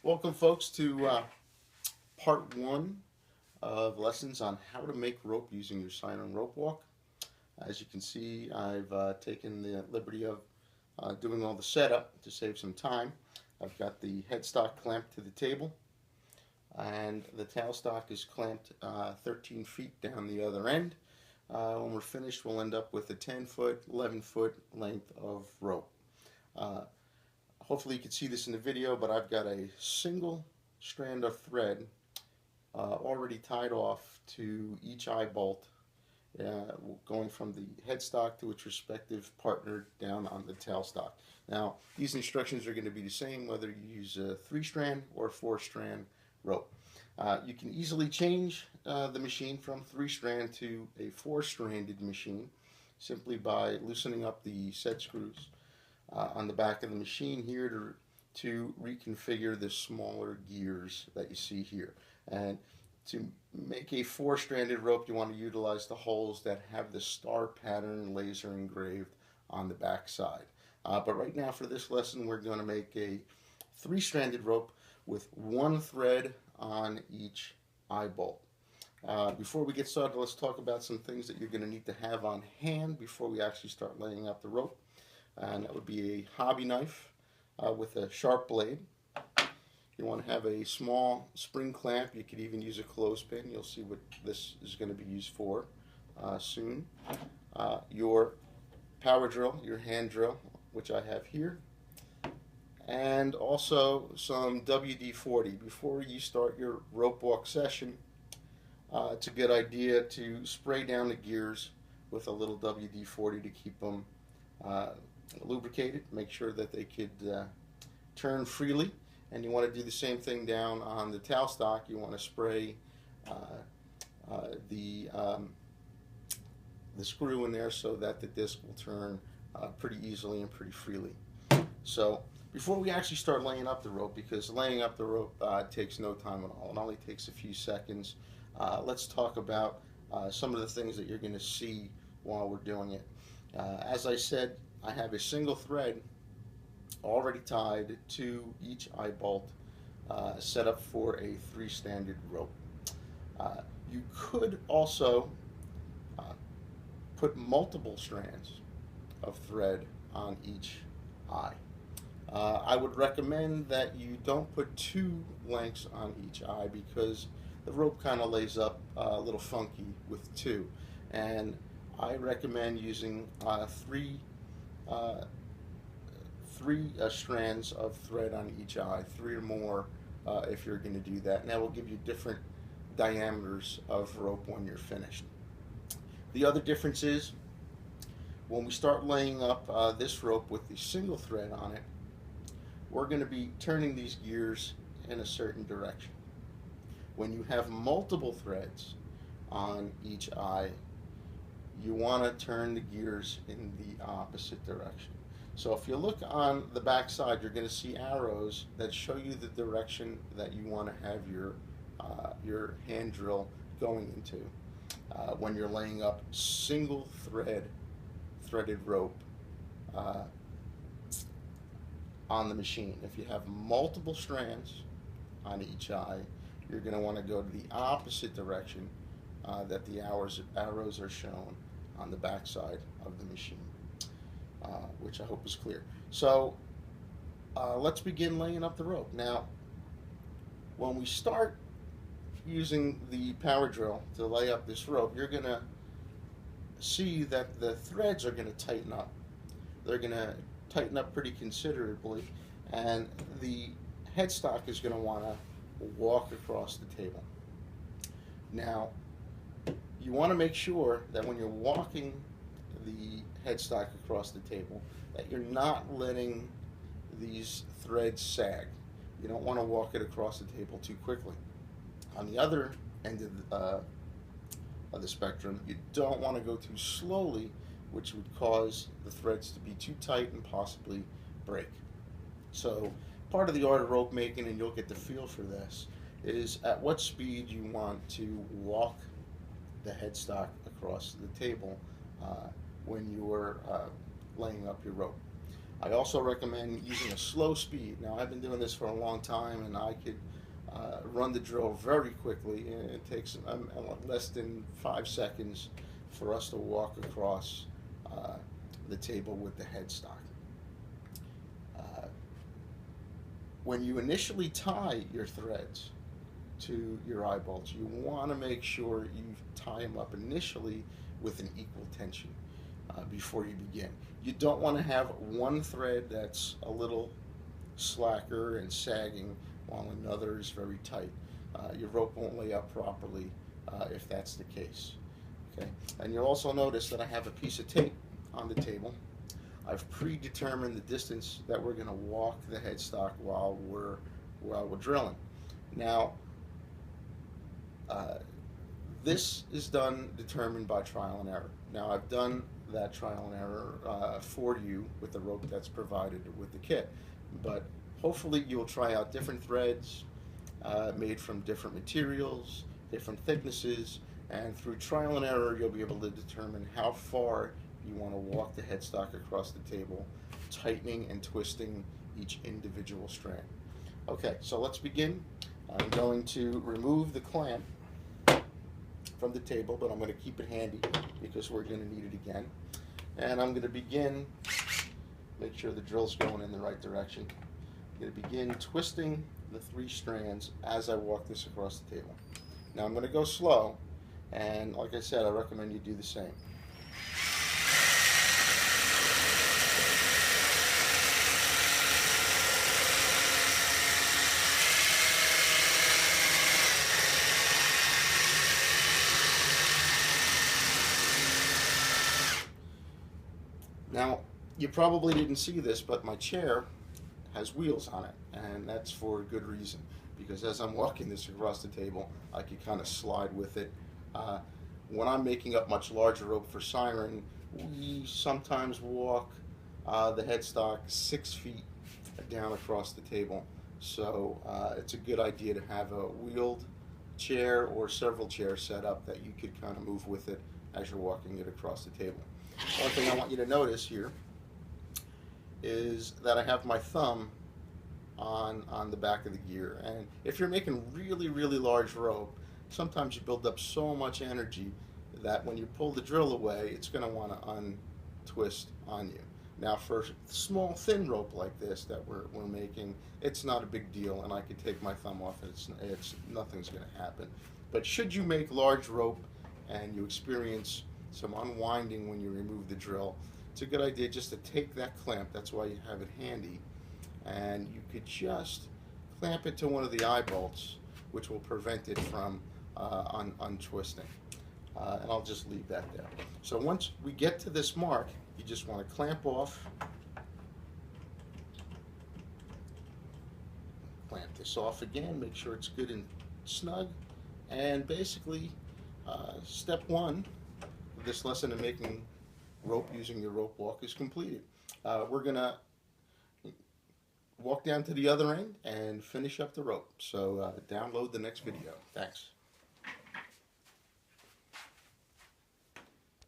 Welcome, folks, to part one of lessons on how to make rope using your Syren Rope Walk. As you can see, I've taken the liberty of doing all the setup to save some time. I've got the headstock clamped to the table, and the tailstock is clamped 13 feet down the other end. When we're finished, we'll end up with a 10-foot, 11-foot length of rope. Hopefully you can see this in the video, but I've got a single strand of thread already tied off to each eye bolt, going from the headstock to its respective partner down on the tailstock. Now, these instructions are going to be the same whether you use a 3-strand or 4-strand rope. You can easily change the machine from 3-strand to a 4-stranded machine simply by loosening up the set screws on the back of the machine here to reconfigure the smaller gears that you see here. And to make a 4-stranded rope, you want to utilize the holes that have the star pattern laser engraved on the back side. But right now for this lesson, we're going to make a 3-stranded rope with 1 thread on each eye bolt. Before we get started, let's talk about some things that you're going to need to have on hand before we actually start laying out the rope. And that would be a hobby knife with a sharp blade. You want to have a small spring clamp. You could even use a clothespin. You'll see what this is going to be used for soon. Your power drill, your hand drill, which I have here. And also some WD-40. Before you start your rope walk session, it's a good idea to spray down the gears with a little WD-40 to keep them lubricated, make sure that they could turn freely. And you want to do the same thing down on the tailstock. You want to spray the screw in there so that the disc will turn pretty easily and pretty freely. So before we actually start laying up the rope, because laying up the rope takes no time at all, it only takes a few seconds, let's talk about some of the things that you're going to see while we're doing it. As I said, I have a single thread already tied to each eye bolt, set up for a 3-stranded rope. You could also put multiple strands of thread on each eye. I would recommend that you don't put 2 lengths on each eye because the rope kind of lays up a little funky with 2. And I recommend using 3 strands of thread on each eye, 3 or more if you're going to do that. And that will give you different diameters of rope when you're finished. The other difference is when we start laying up this rope with the single thread on it, we're going to be turning these gears in a certain direction. When you have multiple threads on each eye, you want to turn the gears in the opposite direction. So if you look on the back side, you're going to see arrows that show you the direction that you want to have your hand drill going into when you're laying up single threaded rope on the machine. If you have multiple strands on each eye, you're going to want to go to the opposite direction that the arrows are shown on the back side of the machine, which I hope is clear. So let's begin laying up the rope. Now, when we start using the power drill to lay up this rope, you're going to see that the threads are going to tighten up. They're going to tighten up pretty considerably, and the headstock is going to want to walk across the table. Now, you want to make sure that when you're walking the headstock across the table, that you're not letting these threads sag. You don't want to walk it across the table too quickly. On the other end of the spectrum, you don't want to go too slowly, which would cause the threads to be too tight and possibly break. So part of the art of rope making, and you'll get the feel for this, is at what speed you want to walk the headstock across the table when you're laying up your rope. I also recommend using a slow speed. Now, I've been doing this for a long time, and I could run the drill very quickly. And it takes less than 5 seconds for us to walk across the table with the headstock. Uh, when you initially tie your threads to your eye bolts, you want to make sure you tie them up initially with an equal tension before you begin. You don't want to have one thread that's a little slacker and sagging while another is very tight. Your rope won't lay up properly if that's the case. Okay, and you'll also notice that I have a piece of tape on the table. I've predetermined the distance that we're going to walk the headstock while we're drilling. Now, this is determined by trial and error. Now, I've done that trial and error for you with the rope that's provided with the kit, but hopefully you'll try out different threads made from different materials, different thicknesses, and through trial and error you'll be able to determine how far you want to walk the headstock across the table, tightening and twisting each individual strand. Okay, so let's begin. I'm going to remove the clamp from the table, but I'm going to keep it handy because we're going to need it again. And I'm going to begin, make sure the drill's going in the right direction. I'm going to begin twisting the 3 strands as I walk this across the table. Now I'm going to go slow, and like I said, I recommend you do the same. Now, you probably didn't see this, but my chair has wheels on it, and that's for a good reason, because as I'm walking this across the table, I can kind of slide with it. When I'm making up much larger rope for Syren, we sometimes walk the headstock 6 feet down across the table, so it's a good idea to have a wheeled chair or several chairs set up that you could kind of move with it as you're walking it across the table. One thing I want you to notice here is that I have my thumb on the back of the gear, and if you're making really large rope, sometimes you build up so much energy that when you pull the drill away, it's going to want to untwist on you. Now, for small thin rope like this that we're making, it's not a big deal, and I can take my thumb off and it's nothing's going to happen. But should you make large rope and you experience some unwinding when you remove the drill, it's a good idea just to take that clamp, that's why you have it handy, and you could just clamp it to one of the eye bolts, which will prevent it from untwisting. And I'll just leave that there. So once we get to this mark, you just want to clamp off, clamp this off again, make sure it's good and snug, and basically step 1 of this lesson in making rope using your rope walk is completed. We're going to walk down to the other end and finish up the rope. So download the next video. Thanks.